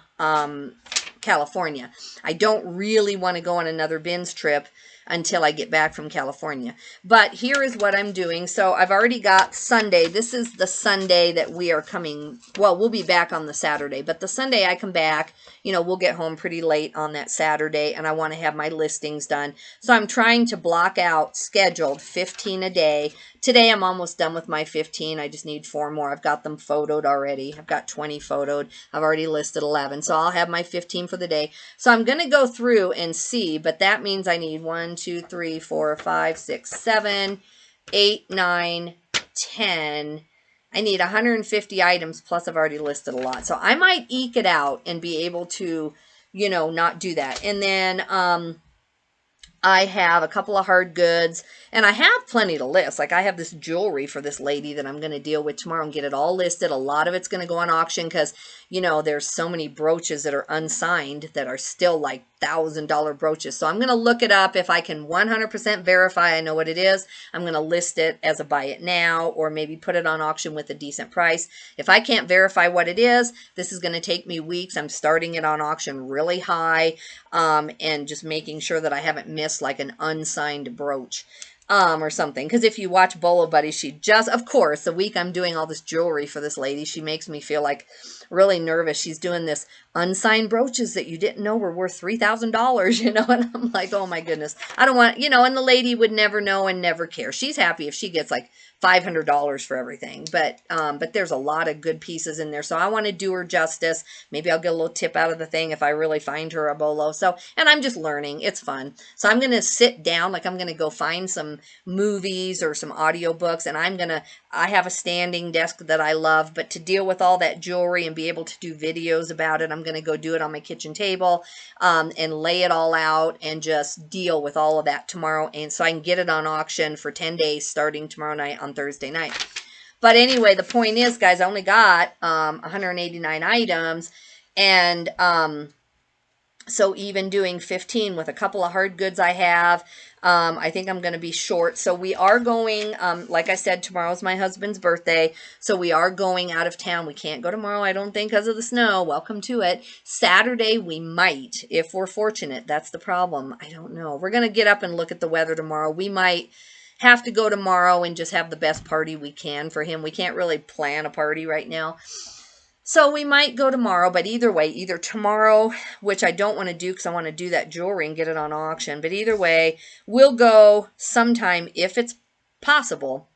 California. I don't really want to go on another bins trip until I get back from California. But here is what I'm doing. So I've already got Sunday. This is the Sunday that we are coming. Well, we'll be back on the Saturday. But the Sunday I come back, we'll get home pretty late on that Saturday. And I want to have my listings done. So I'm trying to block out scheduled 15 a day. Today I'm almost done with my 15. I just need 4 more. I've got them photoed already. I've got 20 photoed. I've already listed 11. So I'll have my 15 for the day. So I'm going to go through and see, but that means I need 1, 2, 3, 4, 5, 6, 7, 8, 9, 10. I need 150 items, plus I've already listed a lot. So I might eke it out and be able to, not do that. And then I have a couple of hard goods, and I have plenty to list. I have this jewelry for this lady that I'm going to deal with tomorrow and get it all listed. A lot of it's going to go on auction because, there's so many brooches that are unsigned that are still like $1,000 brooches. So I'm going to look it up. If I can 100% verify I know what it is, I'm going to list it as a buy it now or maybe put it on auction with a decent price. If I can't verify what it is, this is going to take me weeks. I'm starting it on auction really high and just making sure that I haven't missed like an unsigned brooch or something. Because if you watch Bolo Buddy, of course, the week I'm doing all this jewelry for this lady, she makes me feel like really nervous. She's doing this unsigned brooches that you didn't know were worth $3,000, and I'm like, oh my goodness, I don't want, and the lady would never know and never care. She's happy if she gets like $500 for everything, but there's a lot of good pieces in there, so I want to do her justice. Maybe I'll get a little tip out of the thing if I really find her a bolo. So, and I'm just learning. It's fun. So I'm going to sit down, I'm going to go find some movies or some audiobooks, and I have a standing desk that I love, but to deal with all that jewelry and be able to do videos about it, I'm going to go do it on my kitchen table and lay it all out and just deal with all of that tomorrow. And so I can get it on auction for 10 days starting tomorrow night on Thursday night. But anyway, the point is, guys, I only got 189 items. And so even doing 15 with a couple of hard goods I have, I think I'm going to be short. So we are going, like I said, tomorrow's my husband's birthday. So we are going out of town. We can't go tomorrow, I don't think, because of the snow. Welcome to it. Saturday, we might, if we're fortunate. That's the problem. I don't know. We're going to get up and look at the weather tomorrow. We might have to go tomorrow and just have the best party we can for him. We can't really plan a party right now. So we might go tomorrow, but either way, either tomorrow, which I don't want to do because I want to do that jewelry and get it on auction, but either way, we'll go sometime if it's possible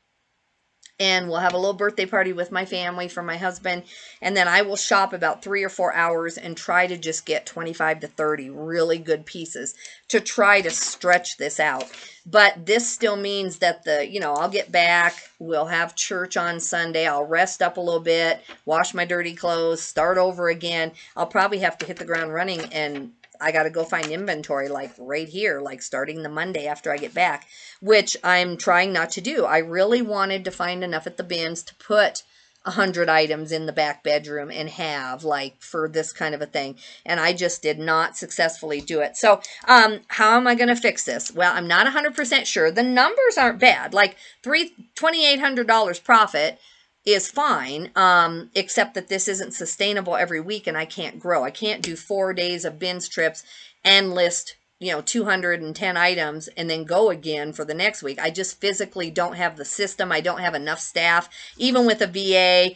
and we'll have a little birthday party with my family for my husband. And then I will shop about 3 or 4 hours and try to just get 25 to 30 really good pieces to try to stretch this out. But this still means that I'll get back, we'll have church on Sunday, I'll rest up a little bit, wash my dirty clothes, start over again. I'll probably have to hit the ground running, and I got to go find inventory like right here, like starting the Monday after I get back, which I'm trying not to do. I really wanted to find enough at the bins to put 100 items in the back bedroom and have like for this kind of a thing. And I just did not successfully do it. So how am I going to fix this? Well, I'm not 100% sure. The numbers aren't bad. Like $2,800 profit is fine, except that this isn't sustainable every week and I can't grow. I can't do 4 days of bins trips and list 210 items and then go again for the next week. I just physically don't have the system. I don't have enough staff. Even with a VA,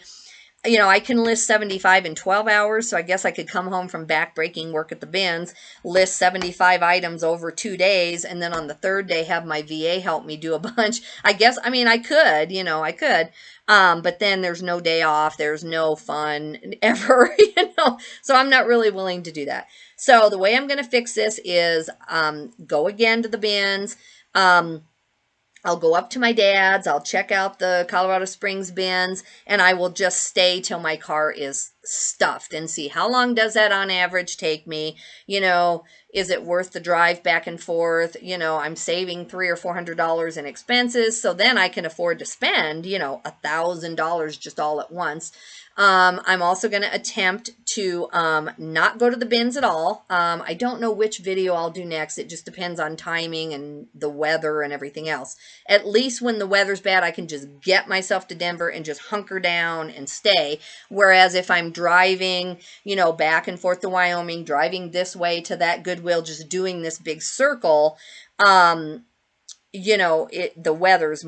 I can list 75 in 12 hours, so I guess I could come home from back-breaking work at the bins, list 75 items over 2 days, and then on the third day have my VA help me do a bunch. I could, I could. But then there's no day off, there's no fun ever, so I'm not really willing to do that. So the way I'm going to fix this is go again to the bins. I'll go up to my dad's, I'll check out the Colorado Springs bins, and I will just stay till my car is stuffed and see how long does that on average take me. Is it worth the drive back and forth? I'm saving $300 or $400 in expenses, so then I can afford to spend, $1,000 just all at once. I'm also going to attempt to not go to the bins at all. I don't know which video I'll do next. It just depends on timing and the weather and everything else. At least when the weather's bad, I can just get myself to Denver and just hunker down and stay. Whereas if I'm driving, back and forth to Wyoming, driving this way to that Goodwill, just doing this big circle, the weather's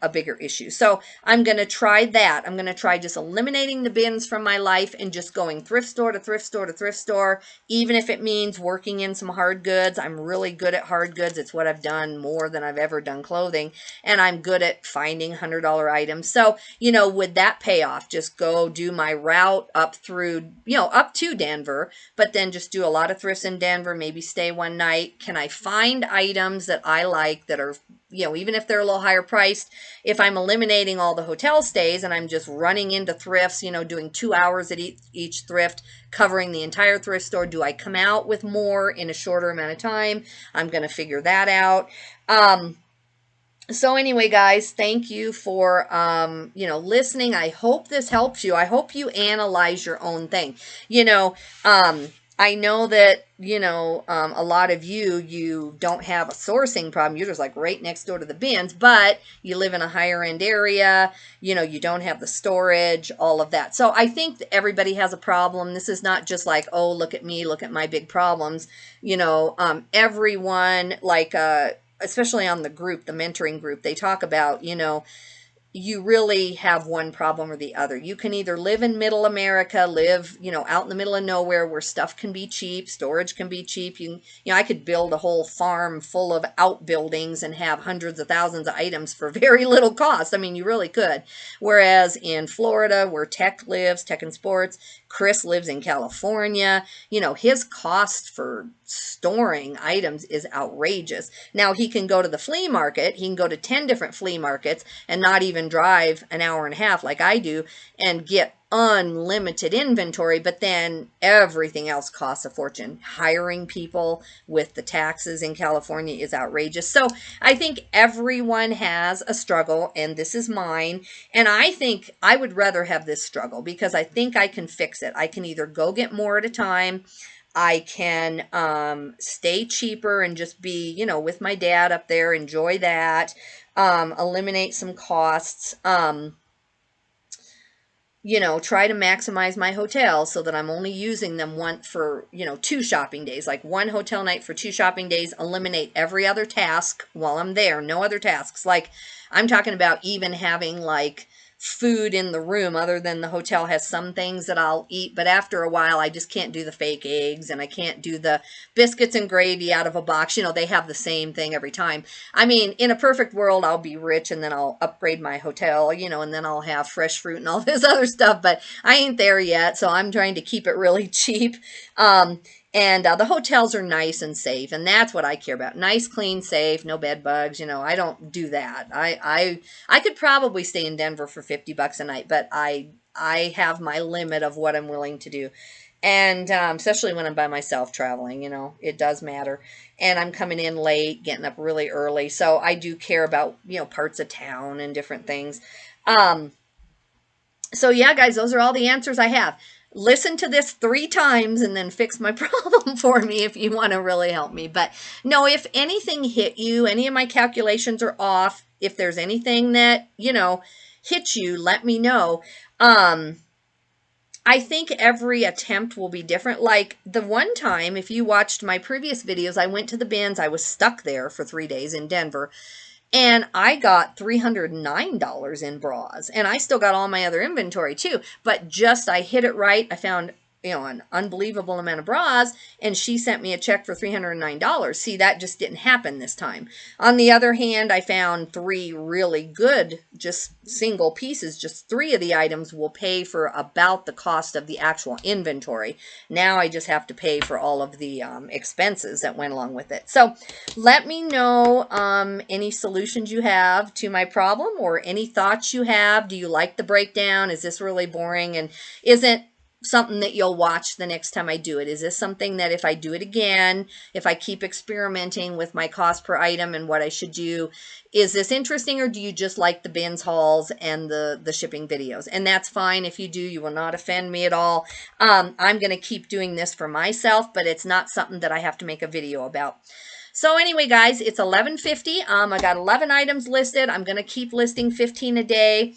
a bigger issue. So I'm going to try that. I'm going to try just eliminating the bins from my life and just going thrift store to thrift store to thrift store, even if it means working in some hard goods. I'm really good at hard goods. It's what I've done more than I've ever done clothing. And I'm good at finding $100 items. So, would that pay off? Just go do my route up through, up to Denver, but then just do a lot of thrifts in Denver, maybe stay one night. Can I find items that I like that are, even if they're a little higher priced? If I'm eliminating all the hotel stays and I'm just running into thrifts, doing 2 hours at each thrift, covering the entire thrift store, do I come out with more in a shorter amount of time? I'm going to figure that out. So anyway, guys, thank you for, listening. I hope this helps you. I hope you analyze your own thing. I know that, a lot of you don't have a sourcing problem. You're just like right next door to the bins, but you live in a higher end area, you don't have the storage, all of that. So I think that everybody has a problem. This is not just like, oh, look at me, look at my big problems. Everyone, like, especially on the group, the mentoring group, they talk about, you really have one problem or the other. You can either live in middle America, live, out in the middle of nowhere where stuff can be cheap, storage can be cheap. I could build a whole farm full of outbuildings and have hundreds of thousands of items for very little cost. I mean, you really could. Whereas in Florida, where Tech lives, Tech and Sports, Chris lives in California, his cost for storing items is outrageous. Now, he can go to the flea market, he can go to 10 different flea markets and not even drive an hour and a half like I do and get unlimited inventory, but then everything else costs a fortune. Hiring people with the taxes in California is outrageous. So I think everyone has a struggle, and this is mine. And I think I would rather have this struggle because I think I can fix it. I can either go get more at a time, I can stay cheaper and just be, with my dad up there, enjoy that, eliminate some costs, try to maximize my hotels so that I'm only using them once for, 2 shopping days, like 1 hotel night for 2 shopping days, eliminate every other task while I'm there, no other tasks. Like I'm talking about even having like food in the room, other than the hotel has some things that I'll eat, but after a while I just can't do the fake eggs, and I can't do the biscuits and gravy out of a box. You know, they have the same thing every time. I mean, in a perfect world, I'll be rich and then I'll upgrade my hotel, you know, and then I'll have fresh fruit and all this other stuff, but I ain't there yet, so I'm trying to keep it really cheap. And the hotels are nice and safe, and that's what I care about. Nice, clean, safe, no bed bugs. You know, I don't do that. I could probably stay in Denver for $50 a night, but I have my limit of what I'm willing to do. And especially when I'm by myself traveling, you know, it does matter. And I'm coming in late, getting up really early. So I do care about, you know, parts of town and different things. So yeah, guys, those are all the answers I have. Listen to this 3 times and then fix my problem for me if you want to really help me. But no, if anything hit you, any of my calculations are off, if there's anything that, you know, hit you, let me know. I think every attempt will be different. Like the one time, if you watched my previous videos, I went to the bins. I was stuck there for 3 days in Denver. And I got $309 in bras. And I still got all my other inventory too. But just I hit it right. I found, you know, an unbelievable amount of bras. And she sent me a check for $309. See, that just didn't happen this time. On the other hand, I found 3 really good, just single pieces. Just 3 of the items will pay for about the cost of the actual inventory. Now I just have to pay for all of the expenses that went along with it. So let me know any solutions you have to my problem, or any thoughts you have. Do you like the breakdown? Is this really boring? And isn't something that you'll watch the next time I do it? Is this something that if I do it again, if I keep experimenting with my cost per item and what I should do, is this interesting, or do you just like the bins hauls and the shipping videos? And that's fine. If you do, you will not offend me at all. I'm going to keep doing this for myself, but it's not something that I have to make a video about. So anyway, guys, it's 11:50. I got 11 items listed. I'm going to keep listing 15 a day.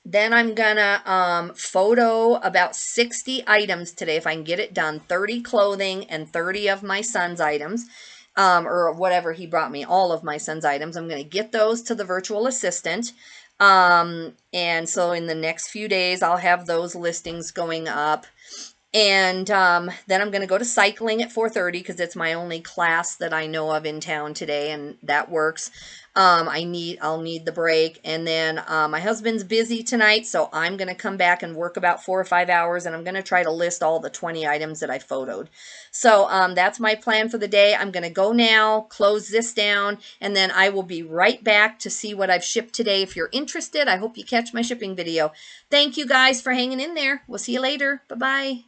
Then I'm gonna photo about 60 items today if I can get it done. 30 clothing and 30 of my son's items, or whatever he brought me, all of my son's items. I'm gonna get those to the virtual assistant. And so in the next few days, I'll have those listings going up. And then I'm going to go to cycling at 4:30 because it's my only class that I know of in town today, and that works. I'll need the break. And then my husband's busy tonight, so I'm going to come back and work about 4 or 5 hours, and I'm going to try to list all the 20 items that I photoed. So that's my plan for the day. I'm going to go now, close this down, and then I will be right back to see what I've shipped today. If you're interested, I hope you catch my shipping video. Thank you guys for hanging in there. We'll see you later. Bye-bye.